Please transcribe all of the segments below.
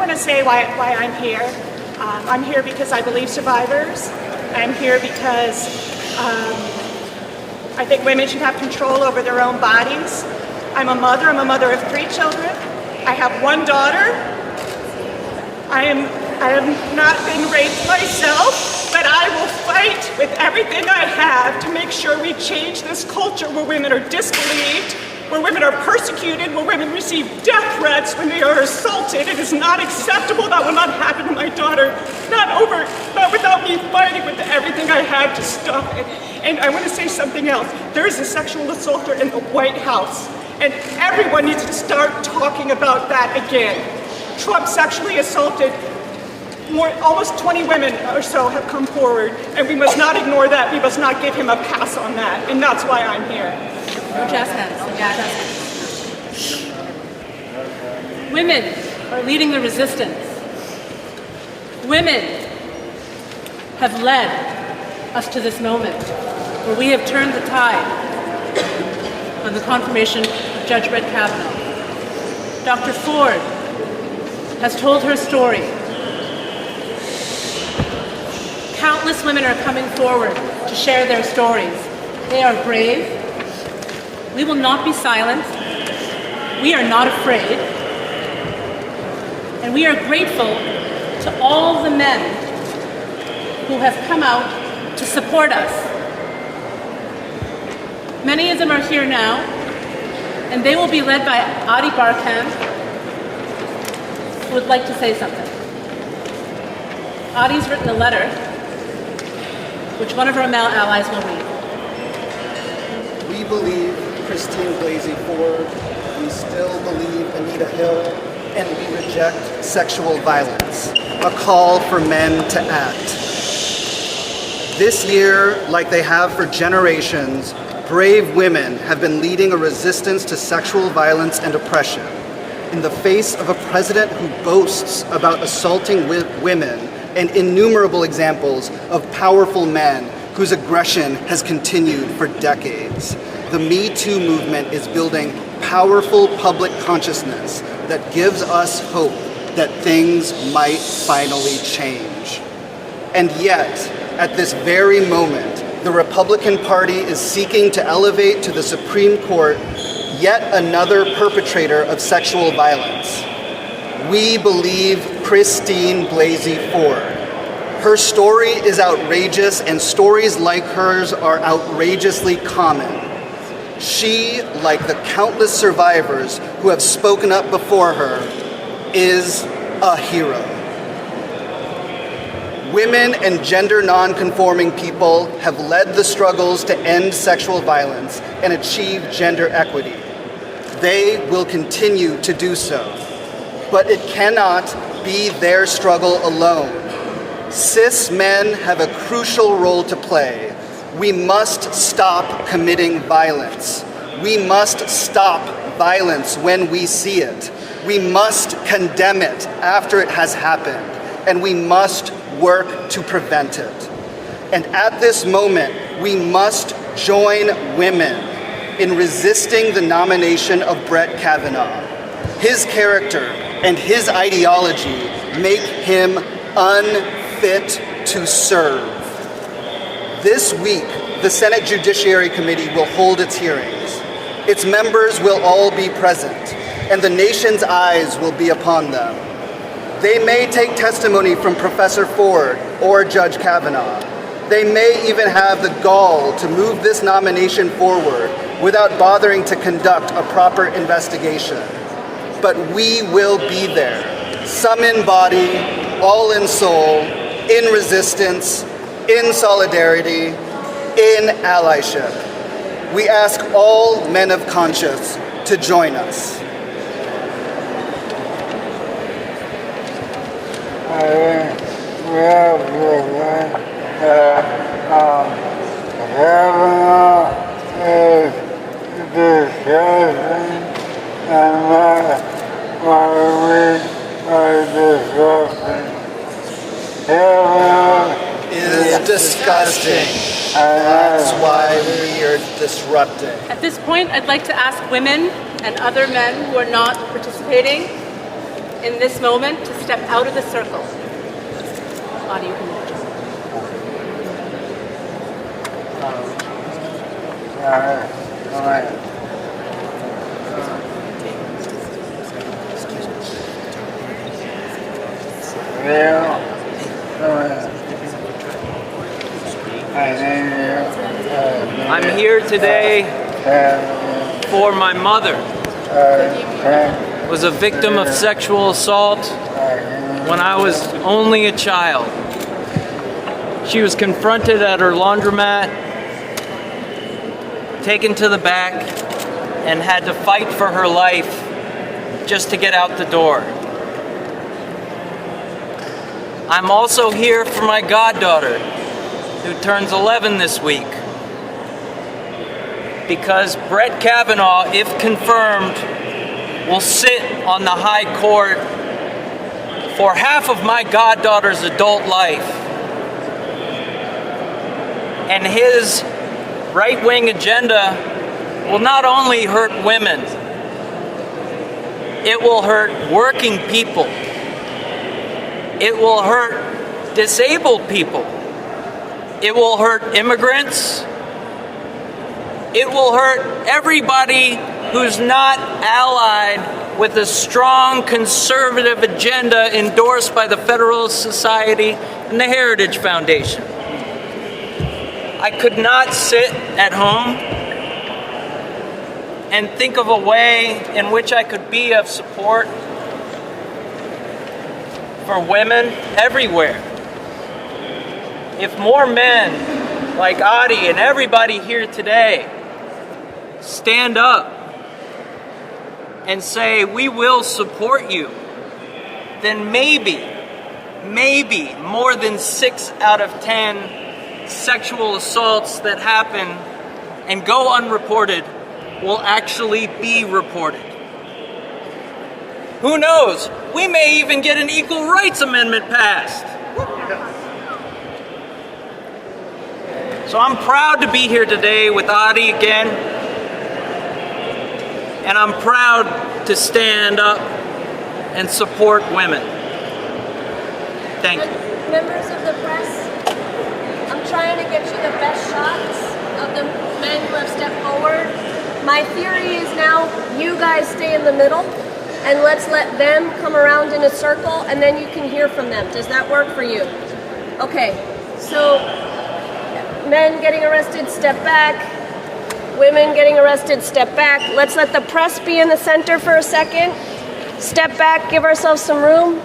want to say why I'm here. I'm here because I believe survivors. I'm here because I think women should have control over their own bodies. I'm a mother of 3 children. I have 1 daughter. I have not been raped myself, but I will fight with everything I have to make sure we change this culture where women are disbelieved, where women are persecuted, where women receive death threats when they are assaulted. It is not acceptable. That will not happen to my daughter. Not without me fighting with everything I have to stop it. And I want to say something else. There is a sexual assaulter in the White House, and everyone needs to start talking about that again. Trump sexually assaulted almost 20 women or so have come forward, and we must not ignore that. We must not give him a pass on that, and that's why I'm here. Women are leading the resistance. Women have led us to this moment where we have turned the tide on the confirmation of Judge Brett Kavanaugh. Dr. Ford has told her story. Countless women are coming forward to share their stories. They are brave. We will not be silent. We are not afraid. And we are grateful to all the men who have come out to support us. Many of them are here now, and they will be led by Adi Barkan, who would like to say something. Adi's written a letter, which one of our male allies will read. We believe Christine Blasey Ford. We still believe Anita Hill, and we reject sexual violence. A call for men to act. This year, like they have for generations, brave women have been leading a resistance to sexual violence and oppression. In the face of a president who boasts about assaulting women and innumerable examples of powerful men whose aggression has continued for decades, the Me Too movement is building powerful public consciousness that gives us hope that things might finally change. And yet, at this very moment, the Republican Party is seeking to elevate to the Supreme Court yet another perpetrator of sexual violence. We believe Christine Blasey Ford. Her story is outrageous, and stories like hers are outrageously common. She, like the countless survivors who have spoken up before her, is a hero. Women and gender non-conforming people have led the struggles to end sexual violence and achieve gender equity. They will continue to do so, but it cannot be their struggle alone. Cis men have a crucial role to play. We must stop committing violence. We must stop violence when we see it. We must condemn it after it has happened, and we must work to prevent it. And at this moment, we must join women in resisting the nomination of Brett Kavanaugh. His character and his ideology make him unfit to serve. This week, the Senate Judiciary Committee will hold its hearings. Its members will all be present, and the nation's eyes will be upon them. They may take testimony from Professor Ford or Judge Kavanaugh. They may even have the gall to move this nomination forward without bothering to conduct a proper investigation. But we will be there, some in body, all in soul, in resistance, in solidarity, in allyship. We ask all men of conscience to join us. Kavanaugh is disgusting, and my week are disgusting. Kavanaugh is disgusting. That's why we are disrupting. At this point, I'd like to ask women and other men who are not participating in this moment to step out of the circle. Adi, you can watch. I'm here today for my mother. Was a victim of sexual assault when I was only a child. She was confronted at her laundromat, taken to the back, and had to fight for her life just to get out the door. I'm also here for my goddaughter, who turns 11 this week, because Brett Kavanaugh, if confirmed, will sit on the high court for half of my goddaughter's adult life. And his right-wing agenda will not only hurt women, it will hurt working people. It will hurt disabled people. It will hurt immigrants. It will hurt everybody who's not allied with a strong conservative agenda endorsed by the Federalist Society and the Heritage Foundation. I could not sit at home and think of a way in which I could be of support for women everywhere. If more men like Adi and everybody here today stand up and say, we will support you, then maybe more than 6 out of 10 sexual assaults that happen and go unreported will actually be reported. Who knows? We may even get an equal rights amendment passed. So I'm proud to be here today with Adi again. And I'm proud to stand up and support women. Thank you. Members of the press, I'm trying to get you the best shots of the men who have stepped forward. My theory is now you guys stay in the middle and let's let them come around in a circle and then you can hear from them. Does that work for you? Okay, so men getting arrested, step back. Women getting arrested, step back. Let's let the press be in the center for a second. Step back, give ourselves some room.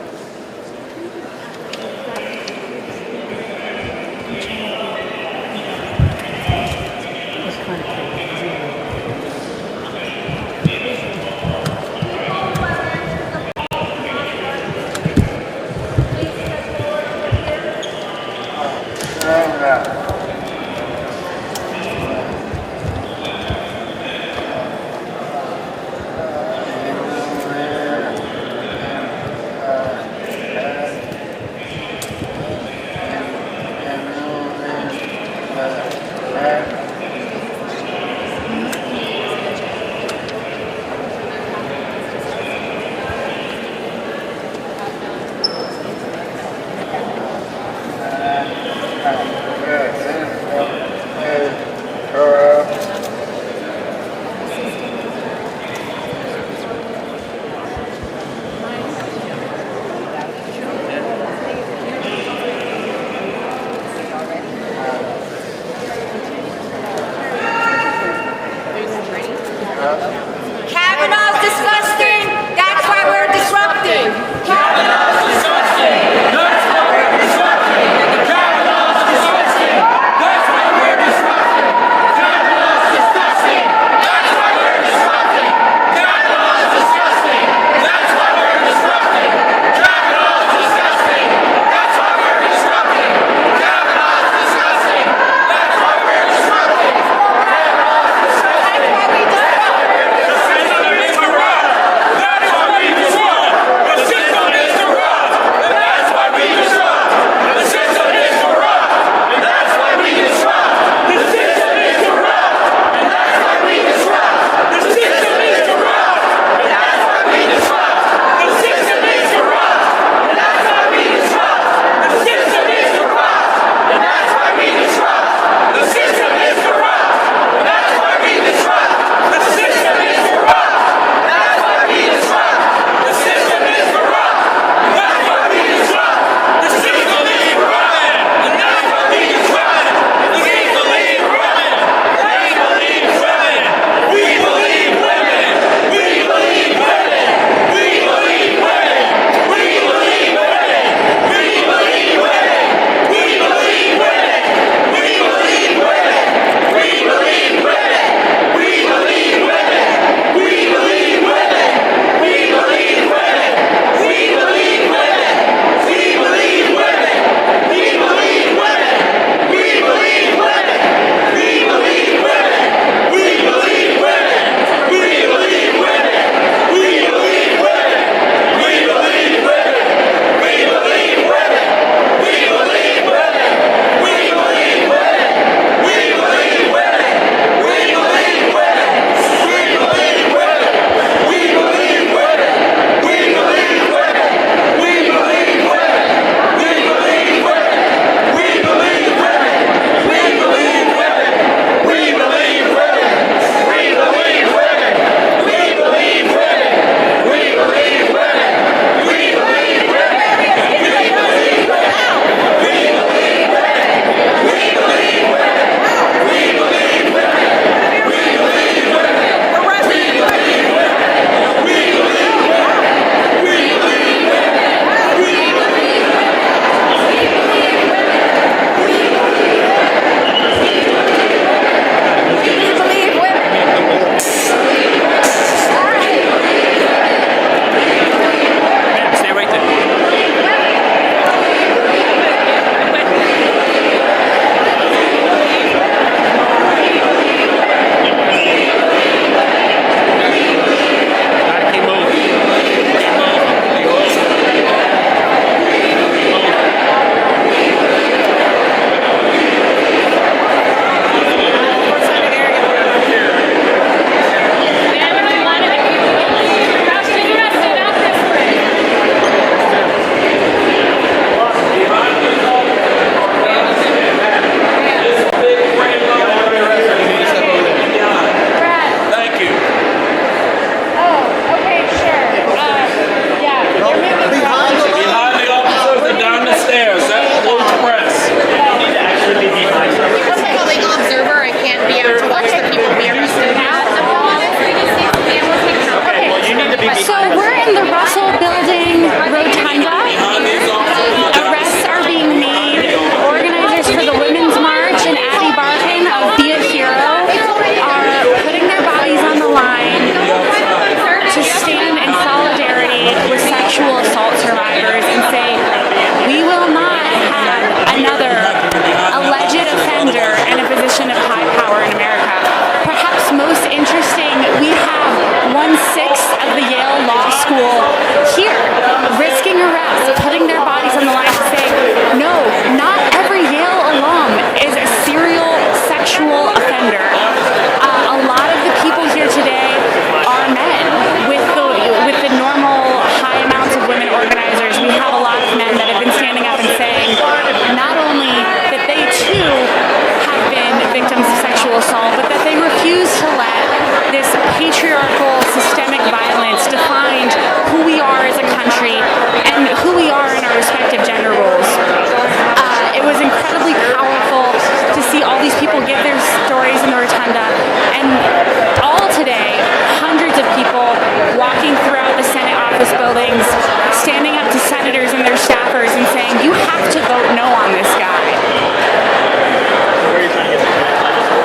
office buildings, standing up to senators and their staffers and saying, you have to vote no on this guy.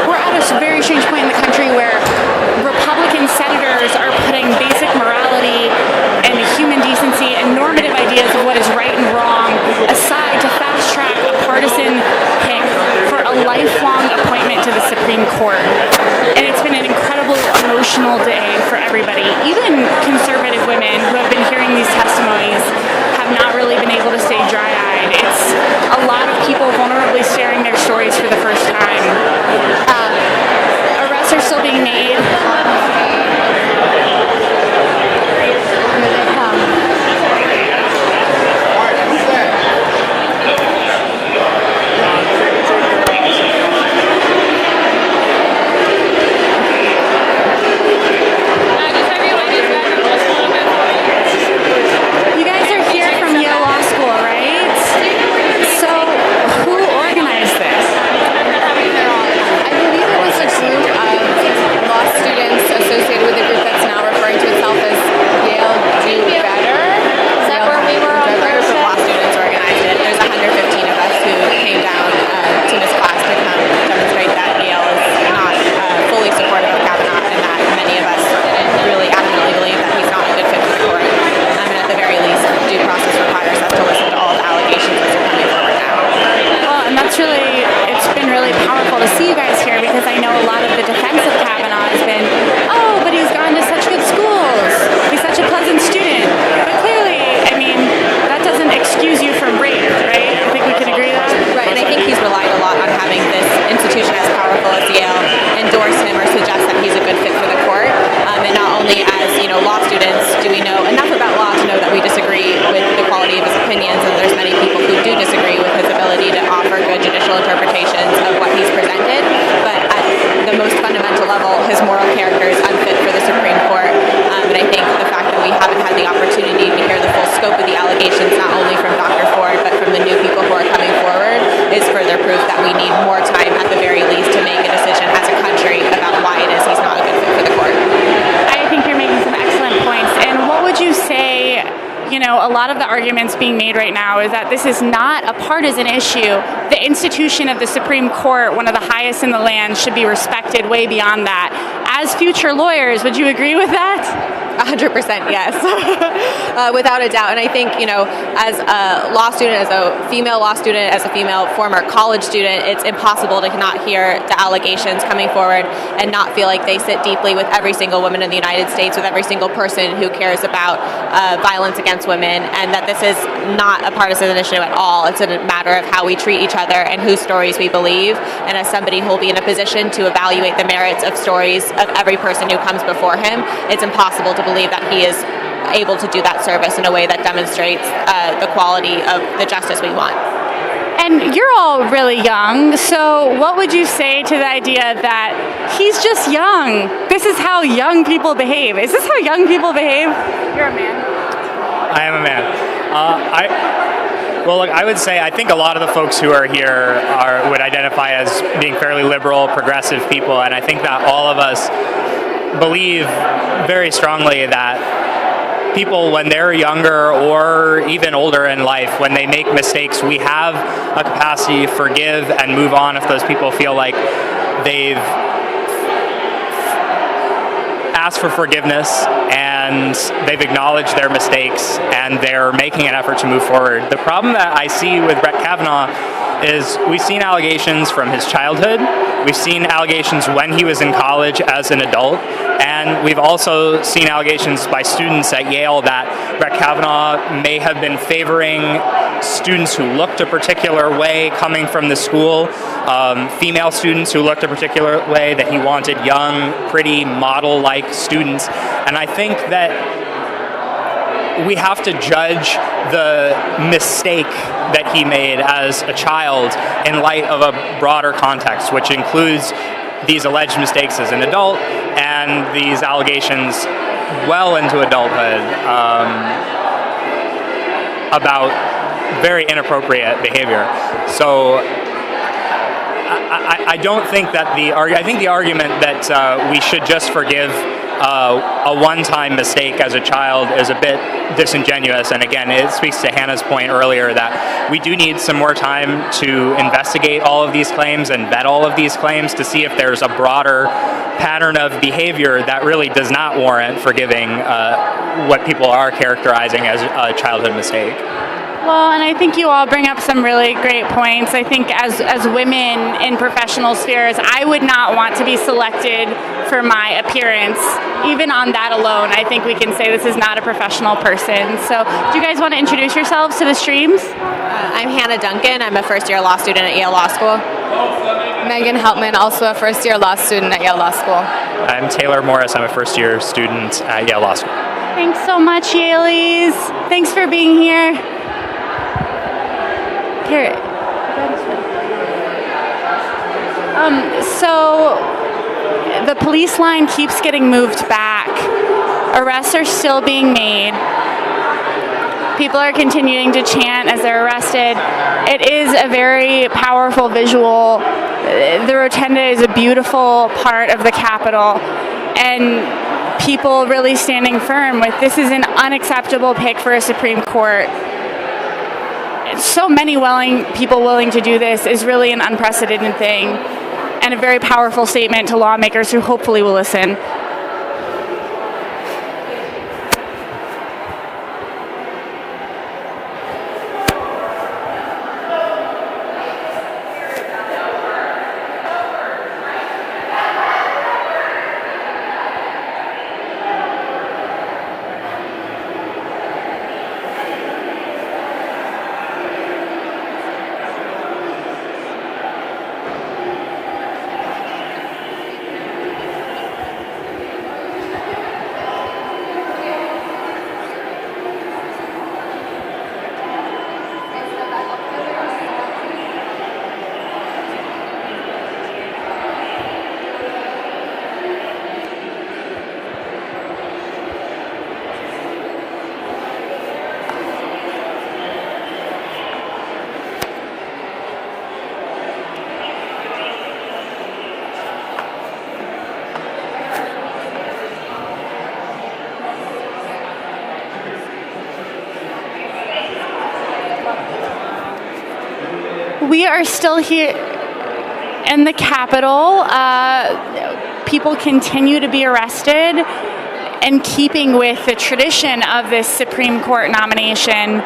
We're at a very strange point in the country where Republican senators are putting basic morality and human decency and normative ideas of what is right and wrong aside to fast track a partisan pick for a lifelong appointment to the Supreme Court. And it's been an incredible emotional day for everybody. Even conservative women who have been hearing these testimonies have not really been able to stay dry-eyed. It's a lot of people vulnerably sharing their stories for the first time. Arrests are still being made. You guys are here from Yale Law School, right? So, who organized this? I believe it was a group of law students associated with a group that's now referring to itself as Yale Do Better. Is that where we were on Thursday? Law students organized it. There's 115 of us who came down to this class to come demonstrate that Yale is not fully supportive of Kavanaugh and that many of us really adamantly believe that he's not a good fit for the court. And at the very least, due process requires us to listen to all the allegations as they're coming forward now. Well, and it's been really powerful to see you guys here because I know a lot of the defense of Kavanaugh has been, oh, but he's gone to such good schools. He's such a pleasant student. But clearly, I mean, that doesn't excuse you from rape, right? I think we can agree to that. Right, and I think he's relied a lot on having this institution as powerful as Yale endorse him or suggest that he's a good fit for the court. And not only as, law students do we know enough about law to know that we disagree with the quality of his opinions, and there's many people who do disagree with his ability to offer good judicial interpretations of what he's presented. But at the most fundamental level, his moral character is unfit for the Supreme Court. And I think the fact that we haven't had the opportunity to hear the full scope of the allegations, not only from Dr. Ford, but from the new people who are coming forward, is further proof that we need more time at the very least to make a decision as a country about why it is he's not a good fit for the court. I think you're making some excellent points. And what would you say, a lot of the arguments being made right now is that this is not a partisan issue. The institution of the Supreme Court, one of the highest in the land, should be respected way beyond that. As future lawyers, would you agree with that? 100% yes, without a doubt. And I think, as a law student, as a female law student, as a female former college student, it's impossible to not hear the allegations coming forward and not feel like they sit deeply with every single woman in the United States, with every single person who cares about violence against women, and that this is not a partisan initiative at all. It's a matter of how we treat each other and whose stories we believe. And as somebody who will be in a position to evaluate the merits of stories of every person who comes before him, it's impossible to believe that he is able to do that service in a way that demonstrates the quality of the justice we want. And you're all really young, so what would you say to the idea that he's just young? This is how young people behave. Is this how young people behave? You're a man. I am a man. I would say I think a lot of the folks who are here would identify as being fairly liberal, progressive people, and I think that all of us believe very strongly that people, when they're younger or even older in life, when they make mistakes, we have a capacity to forgive and move on if those people feel like they've asked for forgiveness and they've acknowledged their mistakes and they're making an effort to move forward. The problem that I see with Brett Kavanaugh is we've seen allegations from his childhood, we've seen allegations when he was in college as an adult, and we've also seen allegations by students at Yale that Brett Kavanaugh may have been favoring students who looked a particular way coming from the school, female students who looked a particular way, that he wanted young, pretty, model-like students. And I think that we have to judge the mistake that he made as a child in light of a broader context, which includes these alleged mistakes as an adult and these allegations well into adulthood about very inappropriate behavior. So I don't think that I think the argument that we should just forgive a one-time mistake as a child is a bit disingenuous. And again, it speaks to Hannah's point earlier that we do need some more time to investigate all of these claims and vet all of these claims to see if there's a broader pattern of behavior that really does not warrant forgiving what people are characterizing as a childhood mistake. Well, and I think you all bring up some really great points. I think as women in professional spheres, I would not want to be selected for my appearance. Even on that alone, I think we can say this is not a professional person. So do you guys want to introduce yourselves to the streams? I'm Hannah Duncan. I'm a first-year law student at Yale Law School. Megan Heltman, also a first-year law student at Yale Law School. I'm Taylor Morris. I'm a first-year student at Yale Law School. Thanks so much, Yaleys. Thanks for being here. Here. So the police line keeps getting moved back. Arrests are still being made. People are continuing to chant as they're arrested. It is a very powerful visual. The rotunda is a beautiful part of the Capitol, and people really standing firm with this is an unacceptable pick for a Supreme Court. So many people willing to do this is really an unprecedented thing and a very powerful statement to lawmakers who hopefully will listen. We are still here in the Capitol. People continue to be arrested in keeping with the tradition of this Supreme Court nomination,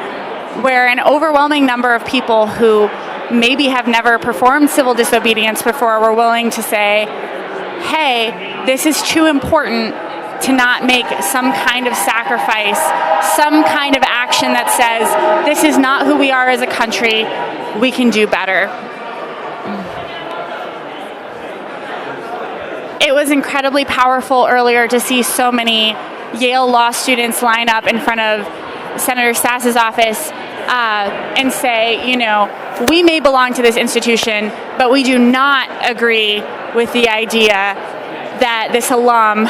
where an overwhelming number of people who maybe have never performed civil disobedience before were willing to say, hey, this is too important to not make some kind of sacrifice, some kind of action that says, this is not who we are as a country, we can do better. It was incredibly powerful earlier to see so many Yale law students line up in front of Senator Sass's office and say, you know, we may belong to this institution, but we do not agree with the idea that this alum,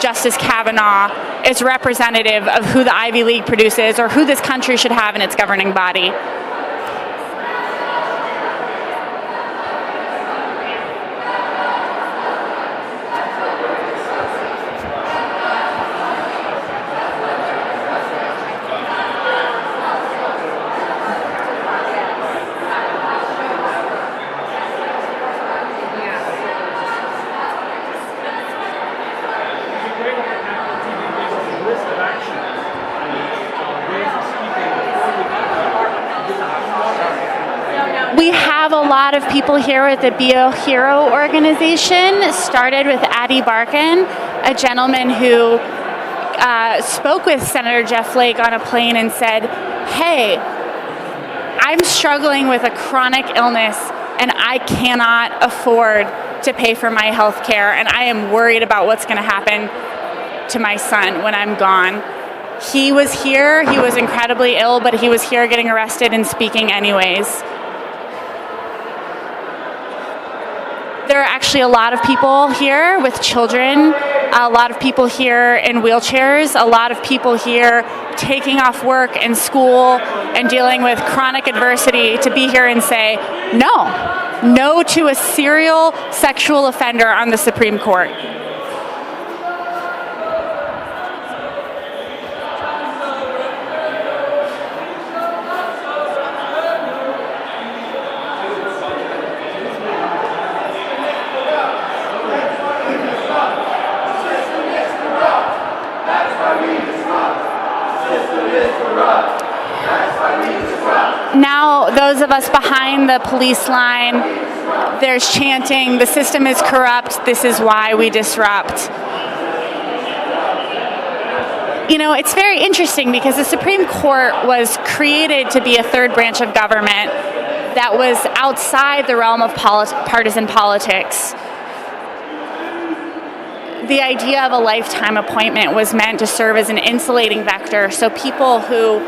Justice Kavanaugh, is representative of who the Ivy League produces or who this country should have in its governing body. We have a lot of people here with the Be a Hero organization. Started with Addie Barkan, a gentleman who spoke with Senator Jeff Flake on a plane and said, hey, I'm struggling with a chronic illness and I cannot afford to pay for my health care, and I am worried about what's going to happen to my son when I'm gone. He was here, he was incredibly ill, but he was here getting arrested and speaking anyways. There are actually a lot of people here with children, a lot of people here in wheelchairs, a lot of people here taking off work and school and dealing with chronic adversity to be here and say, no to a serial sexual offender on the Supreme Court. Now, those of us behind the police line, there's chanting, "The system is corrupt, this is why we disrupt." You know, it's very interesting because the Supreme Court was created to be a third branch of government that was outside the realm of partisan politics. The idea of a lifetime appointment was meant to serve as an insulating vector so people who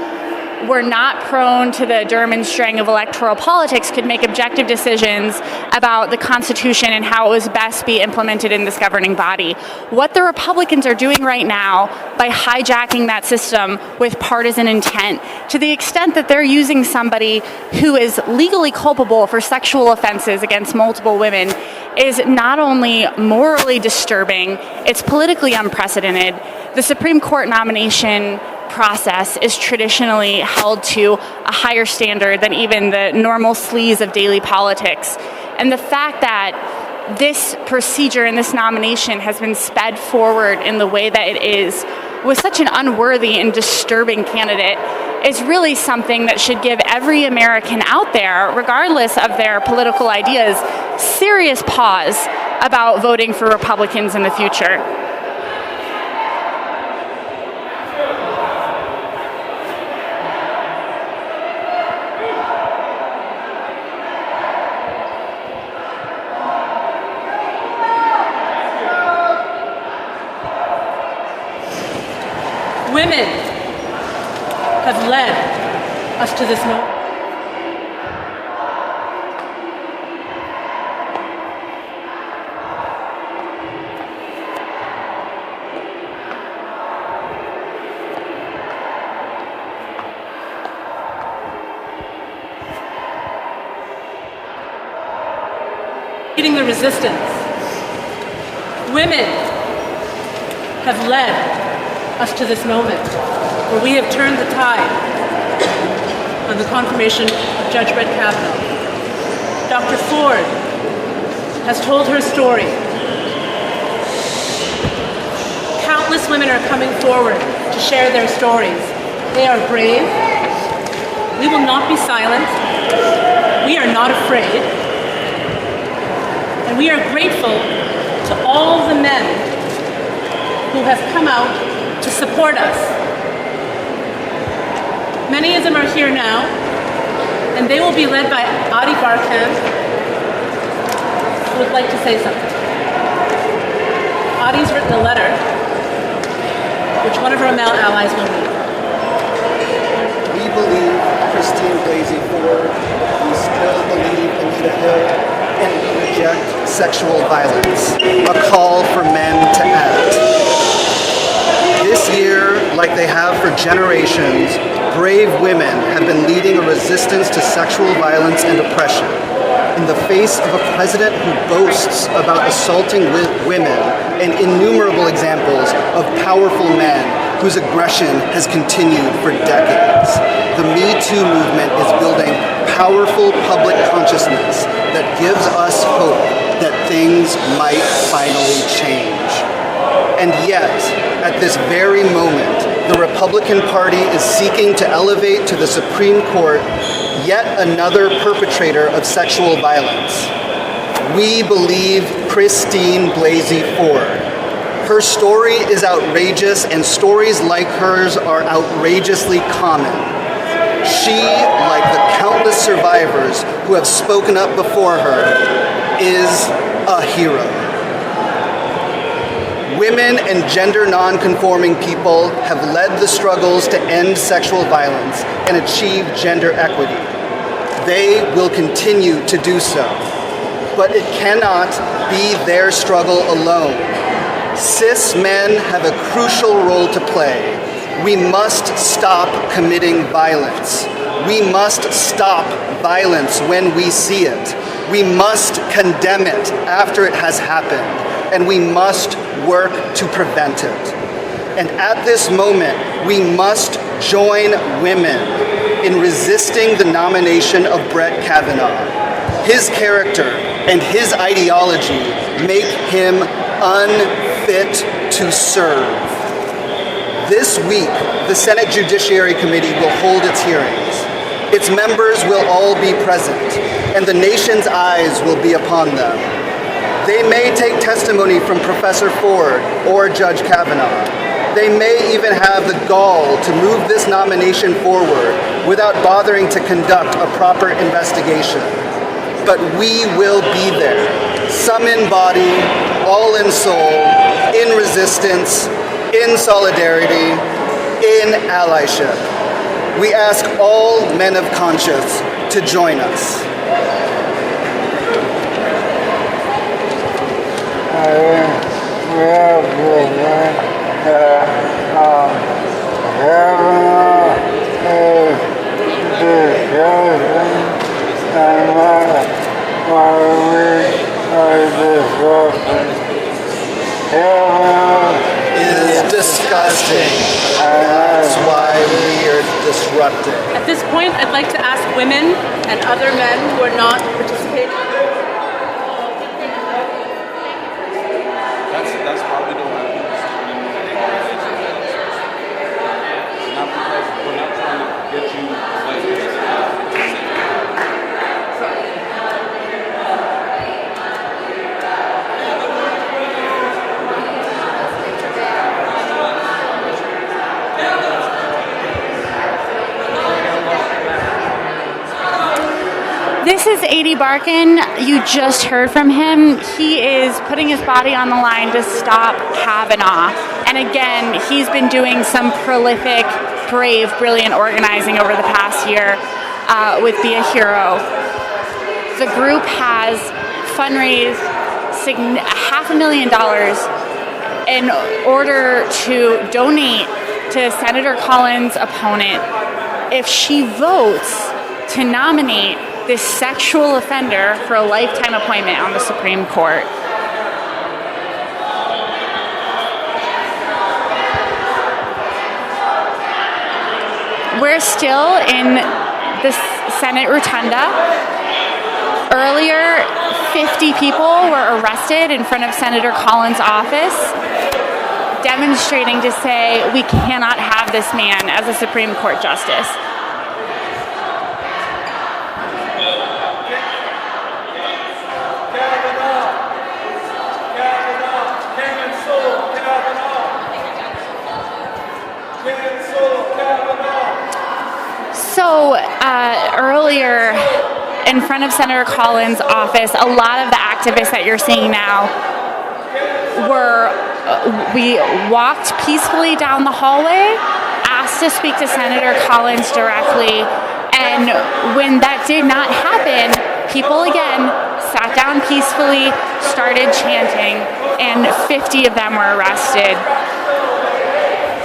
were not prone to the Durham string of electoral politics could make objective decisions about the Constitution and how it was best be implemented in this governing body. What the Republicans are doing right now by hijacking that system with partisan intent, to the extent that they're using somebody who is legally culpable for sexual offenses against multiple women, is not only morally disturbing, it's politically unprecedented. The Supreme Court nomination process is traditionally held to a higher standard than even the normal sleaze of daily politics. And the fact that this procedure and this nomination has been sped forward in the way that it is with such an unworthy and disturbing candidate is really something that should give every American out there, regardless of their political ideas, serious pause about voting for Republicans in the future. Women have led us to this moment. Leading the resistance. Women have led us to this moment where we have turned the tide on the confirmation of Judge Brett Kavanaugh. Dr. Ford has told her story. Countless women are coming forward to share their stories. They are brave. We will not be silent. We are not afraid. And we are grateful to all the men who have come out to support us. Many of them are here now, and they will be led by Adi Barkan, who would like to say something. Adi's written a letter, which one of her male allies will read. We believe Christine Blasey Ford. We still believe Anita Hill, and we reject sexual violence. A call for men to act. This year, like they have for generations, brave women have been leading a resistance to sexual violence and oppression. In the face of a president who boasts about assaulting women and innumerable examples of powerful men whose aggression has continued for decades, the Me Too movement is building powerful public consciousness that gives us hope that things might finally change. And yet, at this very moment, the Republican Party is seeking to elevate to the Supreme Court yet another perpetrator of sexual violence. We believe Christine Blasey Ford. Her story is outrageous, and stories like hers are outrageously common. She, like the countless survivors who have spoken up before her, is a hero. Women and gender non-conforming people have led the struggles to end sexual violence and achieve gender equity. They will continue to do so, but it cannot be their struggle alone. Cis men have a crucial role to play. We must stop committing violence. We must stop violence when we see it. We must condemn it after it has happened. And we must work to prevent it. And at this moment, we must join women in resisting the nomination of Brett Kavanaugh. His character and his ideology make him unfit to serve. This week, the Senate Judiciary Committee will hold its hearings. Its members will all be present, and the nation's eyes will be upon them. They may take testimony from Professor Ford or Judge Kavanaugh. They may even have the gall to move this nomination forward without bothering to conduct a proper investigation. But we will be there, some in body, all in soul, in resistance, in solidarity, in allyship. We ask all men of conscience to join us. Is disgusting. That's why we are disrupting. At this point, I'd like to ask women and other men who are not participating. That's why we don't have people supporting not because we're not trying to get you like This is A.D. Barkin. You just heard from him. He is putting his body on the line to stop Kavanaugh. And again, he's been doing some prolific, brave, brilliant organizing over the past year with Be a Hero. The group has fundraised $500,000 in order to donate to Senator Collins' opponent if she votes to nominate this sexual offender for a lifetime appointment on the Supreme Court. We're still in the Senate Rotunda. Earlier, 50 people were arrested in front of Senator Collins' office, demonstrating to say we cannot have this man as a Supreme Court justice. So earlier in front of Senator Collins' office, a lot of the activists that you're seeing now we walked peacefully down the hallway, asked to speak to Senator Collins directly, and when that did not happen, people again sat down peacefully, started chanting, and 50 of them were arrested.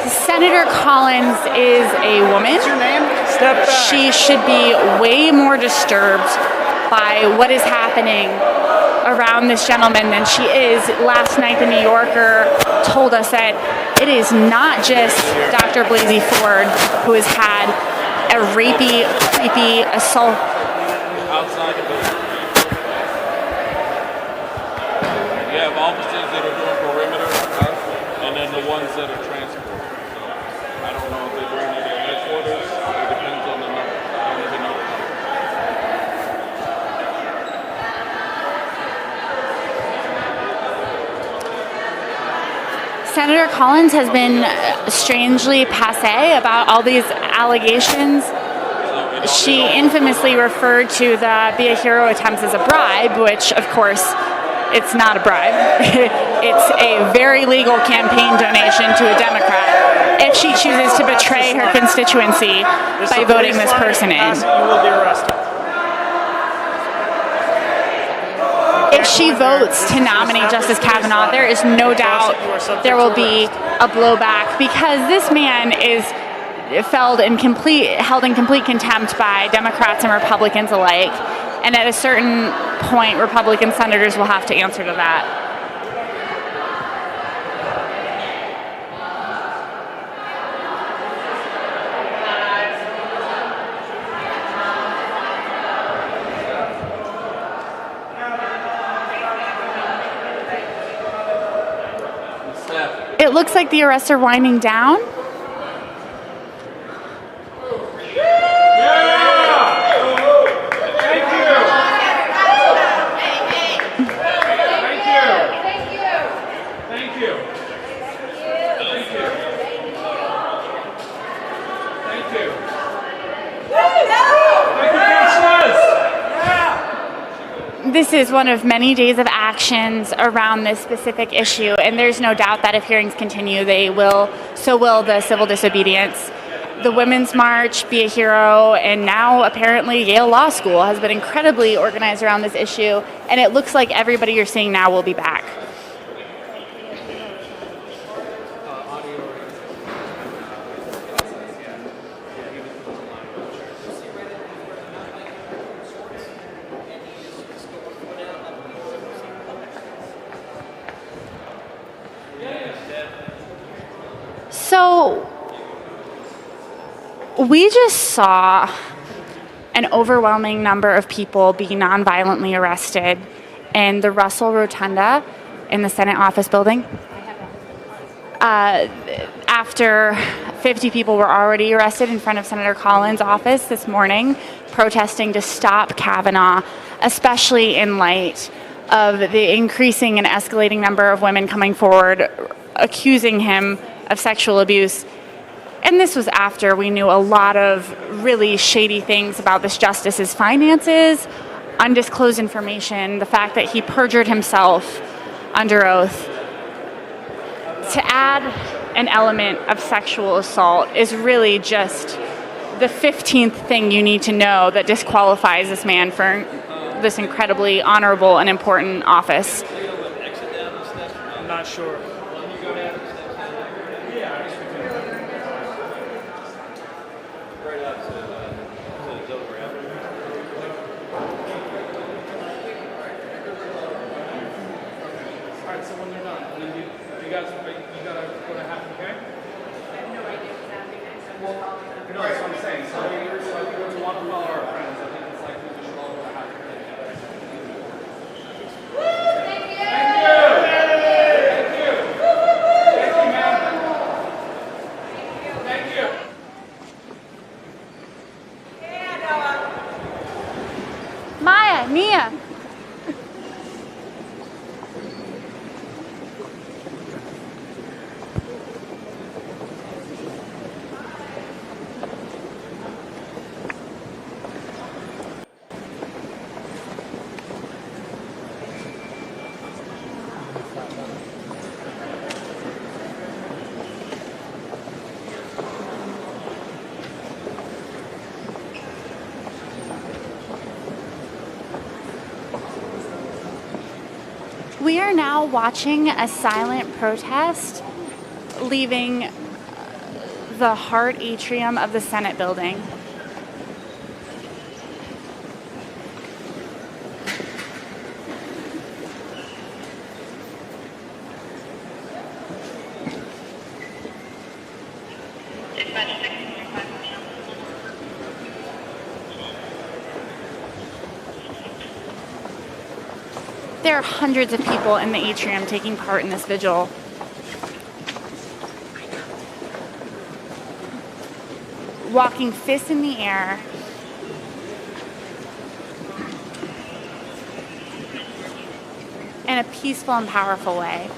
Senator Collins is a woman. What's your name? She should be way more disturbed by what is happening around this gentleman than she is. Last night, the New Yorker told us that it is not just Dr. Blasey Ford who has had a rapey, creepy assault. outside the building. You have officers that are doing perimeter, and then the ones that are transport. So I don't know if they're doing it at headquarters. It depends on the number. I don't even know. Senator Collins has been strangely passé about all these allegations. She infamously referred to the Be a Hero attempts as a bribe, which, of course, it's not a bribe. It's a very legal campaign donation to a Democrat if she chooses to betray her constituency by voting this person in. You will be arrested. If she votes to nominate Justice Kavanaugh, there is no doubt there will be a blowback because this man is held in complete contempt by Democrats and Republicans alike. And at a certain point, Republican senators will have to answer to that. It looks like the arrests are winding down. This is one of many days of actions around this specific issue, and there's no doubt that if hearings continue, so will the civil disobedience. The Women's March, Be a Hero, and now apparently Yale Law School has been incredibly organized around this issue, and it looks like everybody you're seeing now will be back. So, we just saw an overwhelming number of people be nonviolently arrested in the Russell Rotunda in the Senate office building. After 50 people were already arrested in front of Senator Collins' office this morning, protesting to stop Kavanaugh, especially in light of the increasing and escalating number of women coming forward accusing him of sexual abuse. And this was after we knew a lot of really shady things about this justice's finances, undisclosed information, the fact that he perjured himself under oath. To add an element of sexual assault is really just the 15th thing you need to know that disqualifies this man for this incredibly honorable and important office. I'm not sure. Nia. We are now watching a silent protest leaving the heart atrium of the Senate building. There are hundreds of people in the atrium taking part in this vigil. Walking fists in the air. In a peaceful and powerful way.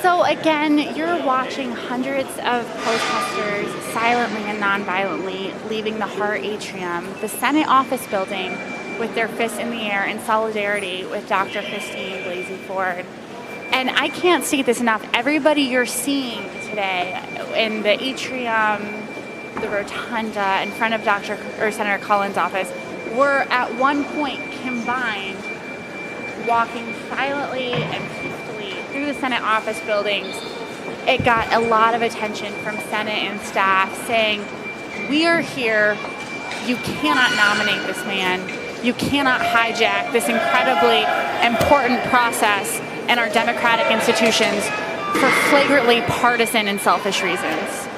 So again, you're watching hundreds of protesters silently and non-violently leaving the Hart Atrium, the Senate office building, with their fists in the air in solidarity with Dr. Christine Blasey Ford. And I can't state this enough. Everybody you're seeing today in the atrium, the rotunda, in front of Senator Cullen's office, were at one point combined walking silently and peacefully through the Senate office buildings. It got a lot of attention from Senate and staff saying, we are here. You cannot nominate this man. You cannot hijack this incredibly important process in our democratic institutions for flagrantly partisan and selfish reasons.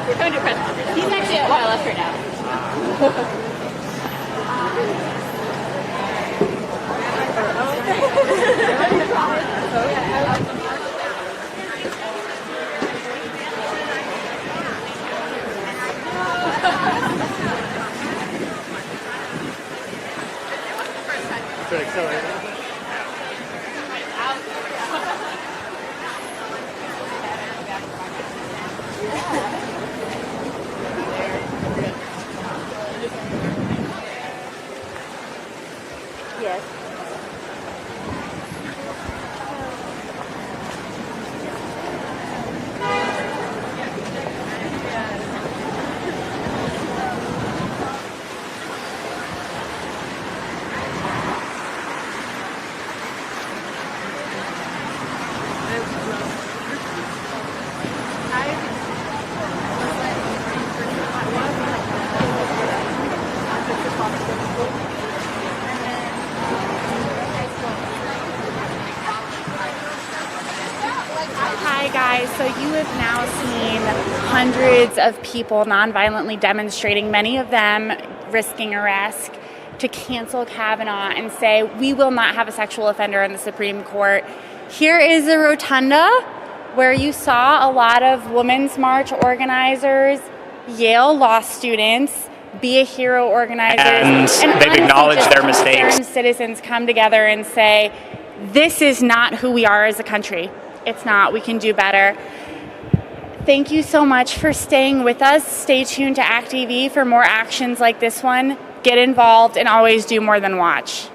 We're going to a press conference. He's actually at YLF right now. Yes. Hi guys, so you have now seen hundreds of people nonviolently demonstrating, many of them risking arrest, to cancel Kavanaugh and say, we will not have a sexual offender in the Supreme Court. Here is a rotunda where you saw a lot of Women's March organizers, Yale law students, Be a Hero organizers, and they've acknowledged their mistakes. Citizens come together and say, this is not who we are as a country. It's not. We can do better. Thank you so much for staying with us. Stay tuned to act.tv for more actions like this one. Get involved and always do more than watch.